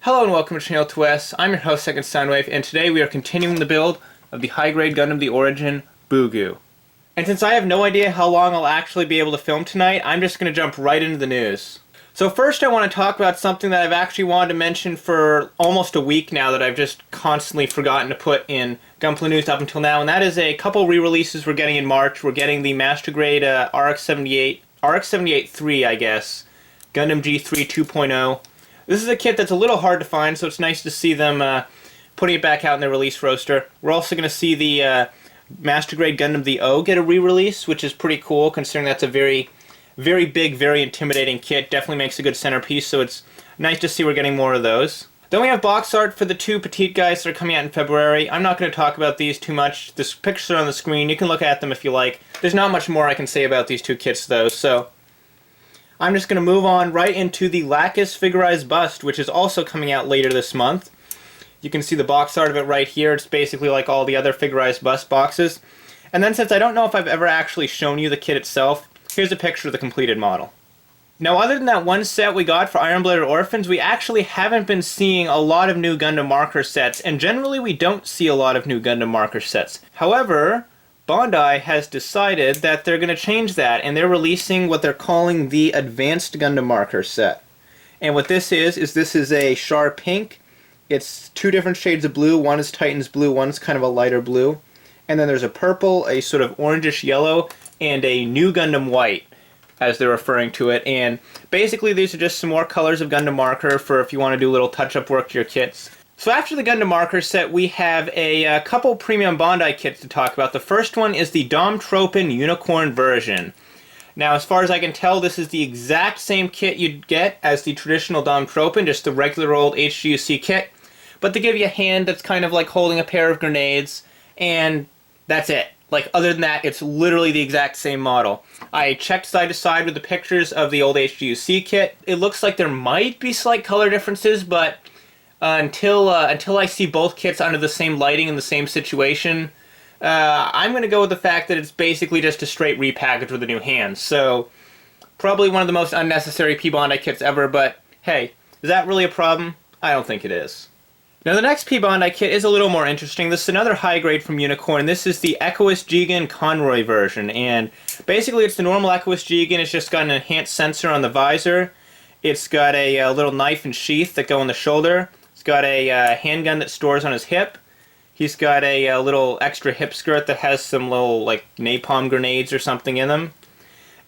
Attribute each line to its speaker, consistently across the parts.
Speaker 1: Hello and welcome to Channel 2S. I'm your host, Second Soundwave, and today we are continuing the build of the high-grade Gundam The Origin, Bugu. And since I have no idea how long I'll actually be able to film tonight, I'm just going to jump right into the news. So first I want to talk about something that I've actually wanted to mention for almost a week now that I've just constantly forgotten to put in Gunpla news up until now, and that is a couple re-releases we're getting in March. We're getting the Master Grade RX-78-3, I guess, Gundam G3 2.0. This is a kit that's a little hard to find, so it's nice to see them putting it back out in their release roster. We're also going to see the Master Grade Gundam The O get a re-release, which is pretty cool, considering that's a very big, very intimidating kit. Definitely makes a good centerpiece, so it's nice to see we're getting more of those. Then we have box art for the two petite guys that are coming out in February. I'm not going to talk about these too much. The pictures are on the screen. You can look at them if you like. There's not much more I can say about these two kits, though, so I'm just going to move on right into the Lacus Figure-Rise Bust, which is also coming out later this month. You can see the box art of it right here. It's basically like all the other Figure-Rise Bust boxes. And then, since I don't know if I've ever actually shown you the kit itself, here's a picture of the completed model. Now, other than that one set we got for Iron-Blooded Orphans, we actually haven't been seeing a lot of new Gundam marker sets, and generally we don't see a lot of new Gundam marker sets. However, Bondi has decided that they're going to change that, and they're releasing what they're calling the Advanced Gundam Marker set. And what this is this is a Char Pink. It's two different shades of blue. One is Titan's blue, one's kind of a lighter blue. And then there's a purple, a sort of orangish yellow, and a New Gundam White, as they're referring to it. And basically these are just some more colors of Gundam Marker for if you want to do a little touch-up work to your kits. So after the Gundam Marker set, we have a couple premium Bondi kits to talk about. The first one is the Domtropin Unicorn version. Now, as far as I can tell, this is the exact same kit you'd get as the traditional Domtropin, just the regular old HGUC kit. But they give you a hand that's kind of like holding a pair of grenades, and that's it. Like, other than that, it's literally the exact same model. I checked side to side with the pictures of the old HGUC kit. It looks like there might be slight color differences, but until I see both kits under the same lighting in the same situation, I'm going to go with the fact that it's basically just a straight repackage with a new hand. So, probably one of the most unnecessary P-Bandi kits ever, but hey, is that really a problem? I don't think it is. Now the next P-Bandi kit is a little more interesting. This is another high grade from Unicorn. This is the Echoist Jigen Conroy version, and basically it's the normal Echoist Jigen. It's just got an enhanced sensor on the visor. It's got a little knife and sheath that go on the shoulder. He's got a handgun that stores on his hip. He's got a little extra hip skirt that has some little like napalm grenades or something in them.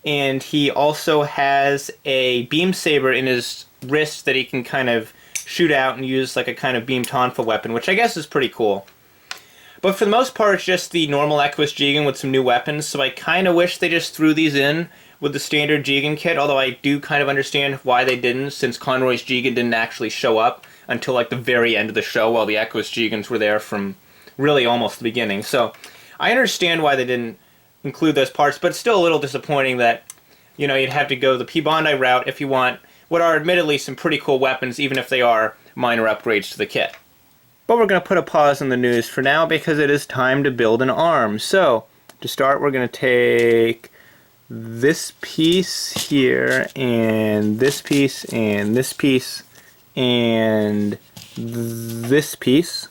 Speaker 1: And he also has a beam saber in his wrist that he can kind of shoot out and use like a kind of beam tonfa weapon, which I guess is pretty cool. But for the most part, it's just the normal Equus Jigen with some new weapons, so I kind of wish they just threw these in with the standard Jigen kit, although I do kind of understand why they didn't, since Conroy's Jigen didn't actually show up until like the very end of the show, while the Equus Jigens were there from really almost the beginning. So I understand why they didn't include those parts, but it's still a little disappointing that, you know, you'd have to go the P-Bandi route if you want what are admittedly some pretty cool weapons, even if they are minor upgrades to the kit. But we're going to put a pause on the news for now because it is time to build an arm. So, to start, we're going to take this piece here, and this piece, and this piece, and this piece.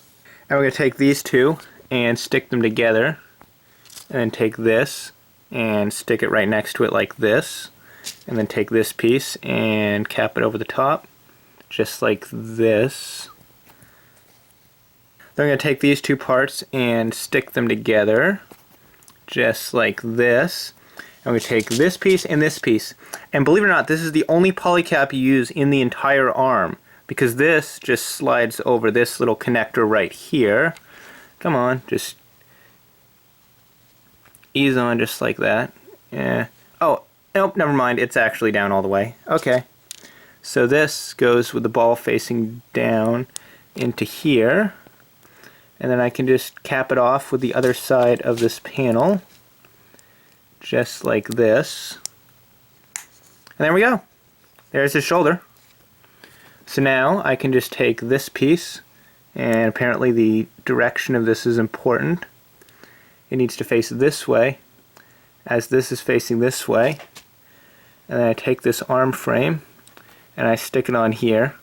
Speaker 1: And we're going to take these two and stick them together. And then take this and stick it right next to it like this. And then take this piece and cap it over the top, just like this. Then we're going to take these two parts and stick them together, just like this. And we take this piece and this piece. And believe it or not, this is the only polycap you use in the entire arm, because this just slides over this little connector right here. Come on, just ease on just like that. Yeah. Oh, nope, never mind, it's actually down all the way. Okay. So this goes with the ball facing down into here. And then I can just cap it off with the other side of this panel, just like this. And there we go. There's his shoulder. So now I can just take this piece, and apparently the direction of this is important. It needs to face this way, as this is facing this way. And then I take this arm frame and I stick it on here.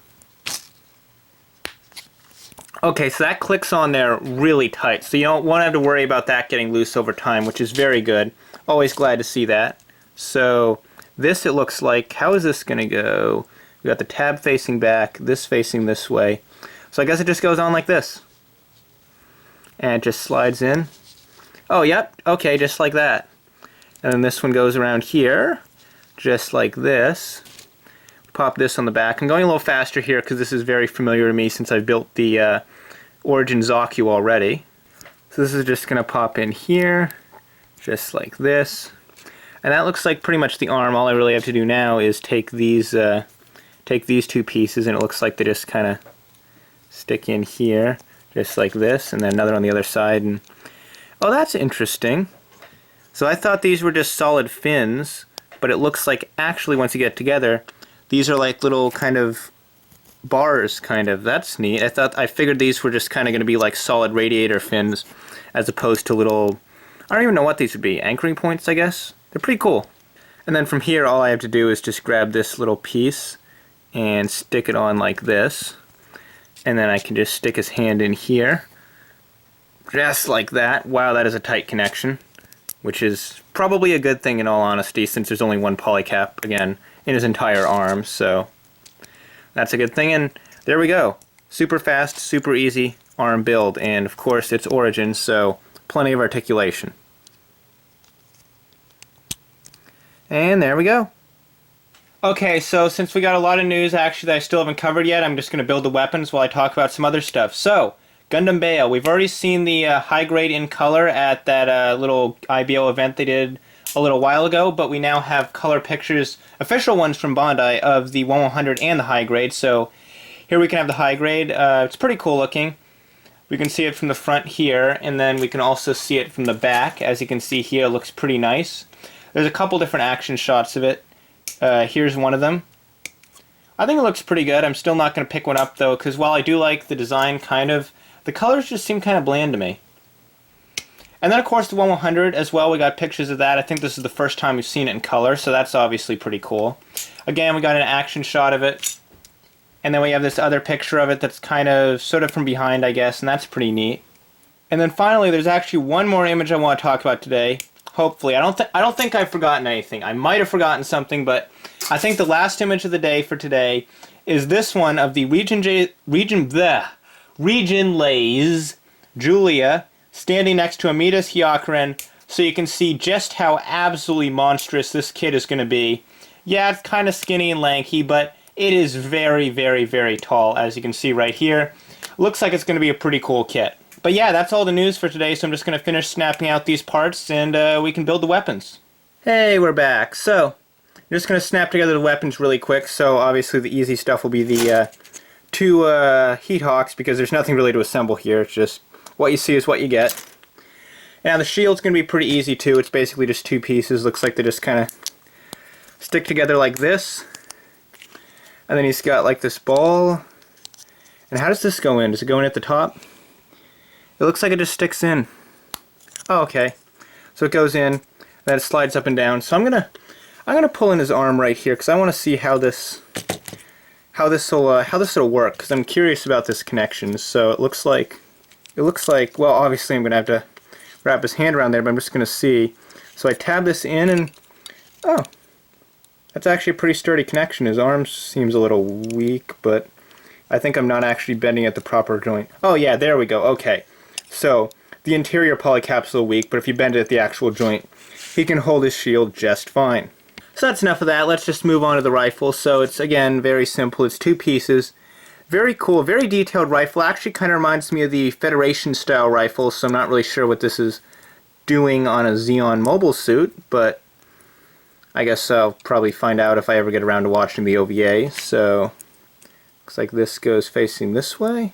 Speaker 1: Okay, so that clicks on there really tight, so you don't want to have to worry about that getting loose over time, which is very good. Always glad to see that. So this, it looks like, how is this going to go? We got the tab facing back, this facing this way. So I guess it just goes on like this. And it just slides in. Oh, yep, okay, just like that. And then this one goes around here, just like this. Pop this on the back. I'm going a little faster here because this is very familiar to me since I've built the Origin Zaku already. So this is just going to pop in here, just like this. And that looks like pretty much the arm. All I really have to do now is take these two pieces, and it looks like they just kind of stick in here, just like this, and then another on the other side. And oh, that's interesting. So I thought these were just solid fins, but it looks like actually once you get together, these are like little kind of bars, kind of. That's neat. I figured these were just kind of going to be like solid radiator fins, as opposed to little, I don't even know what these would be, anchoring points, I guess. They're pretty cool. And then from here, all I have to do is just grab this little piece and stick it on like this. And then I can just stick his hand in here, just like that. Wow, that is a tight connection, which is probably a good thing in all honesty, since there's only one polycap, again, in his entire arm, so that's a good thing. And there we go. Super fast, super easy arm build, and of course it's Origin, so plenty of articulation. And there we go. Okay, so since we got a lot of news actually that I still haven't covered yet, I'm just going to build the weapons while I talk about some other stuff. So, Gundam Bael. We've already seen the high grade in color at that little IBO event they did a little while ago, but we now have color pictures, official ones from Bandai, of the 1/100 and the high grade. So here we can have the high grade. It's pretty cool looking. We can see it from the front here, and then we can also see it from the back. As you can see here, it looks pretty nice. There's a couple different action shots of it. Here's one of them. I think it looks pretty good. I'm still not going to pick one up though, because while I do like the design kind of, the colors just seem kind of bland to me. And then of course the 1/100 as well, we got pictures of that. I think this is the first time we've seen it in color, so that's obviously pretty cool. Again, we got an action shot of it. And then we have this other picture of it that's kind of, sort of from behind, I guess, and that's pretty neat. And then finally, there's actually one more image I want to talk about today. Hopefully. I don't think I've forgotten anything. I might have forgotten something, but I think the last image of the day for today is this one of the Region Lay's Julia standing next to Amida's Hyakuren, so you can see just how absolutely monstrous this kid is going to be. Yeah, it's kind of skinny and lanky, but it is very, very, very tall, as you can see right here. Looks like it's going to be a pretty cool kit. But yeah, that's all the news for today, so I'm just going to finish snapping out these parts, and we can build the weapons. Hey, we're back. So, I'm just going to snap together the weapons really quick. So, obviously the easy stuff will be the two heat hawks, because there's nothing really to assemble here. It's just what you see is what you get. And the shield's going to be pretty easy too. It's basically just two pieces. Looks like they just kind of stick together like this. And then he's got like this ball. And how does this go in? Does it go in at the top? It looks like it just sticks in. Oh, okay. So it goes in, then it slides up and down. So I'm gonna pull in his arm right here because I want to see how this will work, because I'm curious about this connection. So it looks like, well, obviously I'm gonna have to wrap his hand around there, but I'm just gonna see. So I tab this in, and oh, that's actually a pretty sturdy connection. His arm seems a little weak, but I think I'm not actually bending at the proper joint. Oh yeah, there we go. Okay. So the interior polycap's a little weak, but if you bend it at the actual joint, he can hold his shield just fine. So that's enough of that. Let's just move on to the rifle. So it's, again, very simple. It's two pieces. Very cool, very detailed rifle. Actually kind of reminds me of the Federation style rifle, so I'm not really sure what this is doing on a Xeon mobile suit, but I guess I'll probably find out if I ever get around to watching the OVA. So looks like this goes facing this way.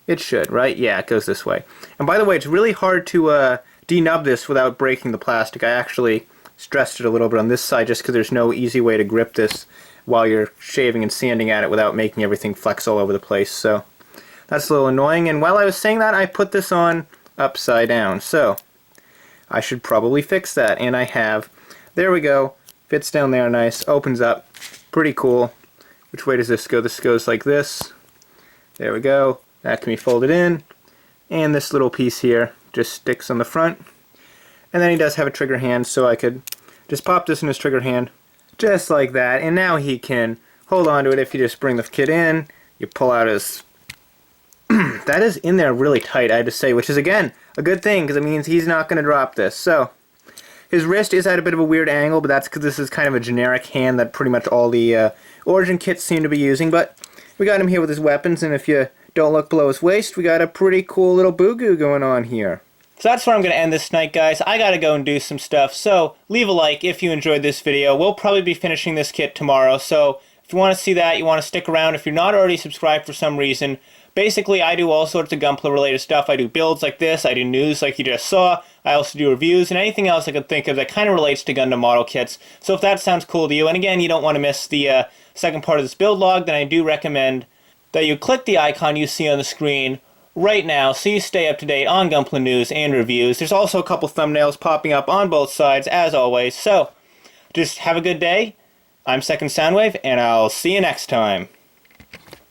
Speaker 1: It should, right? Yeah, it goes this way. And by the way, it's really hard to denub this without breaking the plastic. I actually stressed it a little bit on this side just because there's no easy way to grip this while you're shaving and sanding at it without making everything flex all over the place. So that's a little annoying. And while I was saying that, I put this on upside down. So I should probably fix that, and I have. There we go. Fits down there nice. Opens up. Pretty cool. Which way does this go? This goes like this. There we go. That can be folded in. And this little piece here just sticks on the front. And then he does have a trigger hand, so I could just pop this in his trigger hand, just like that. And now he can hold on to it if you just bring the kit in. You pull out his... that is in there really tight, I have to say, which is, again, a good thing, because it means he's not going to drop this. So, his wrist is at a bit of a weird angle, but that's because this is kind of a generic hand that pretty much all the Origin kits seem to be using. But we got him here with his weapons, and if you don't look below his waist, we got a pretty cool little Bugu going on here. So that's where I'm going to end this tonight, guys. I got to go and do some stuff, so leave a like if you enjoyed this video. We'll probably be finishing this kit tomorrow, so if you want to see that, you want to stick around. If you're not already subscribed for some reason, basically I do all sorts of Gunpla related stuff. I do builds like this, I do news like you just saw, I also do reviews, and anything else I could think of that kind of relates to Gundam model kits. So if that sounds cool to you, and again, you don't want to miss the second part of this build log, then I do recommend that you click the icon you see on the screen right now so you stay up to date on Gunpla news and reviews. There's also a couple thumbnails popping up on both sides as always, so just have a good day. I'm Second Soundwave, and I'll see you next time.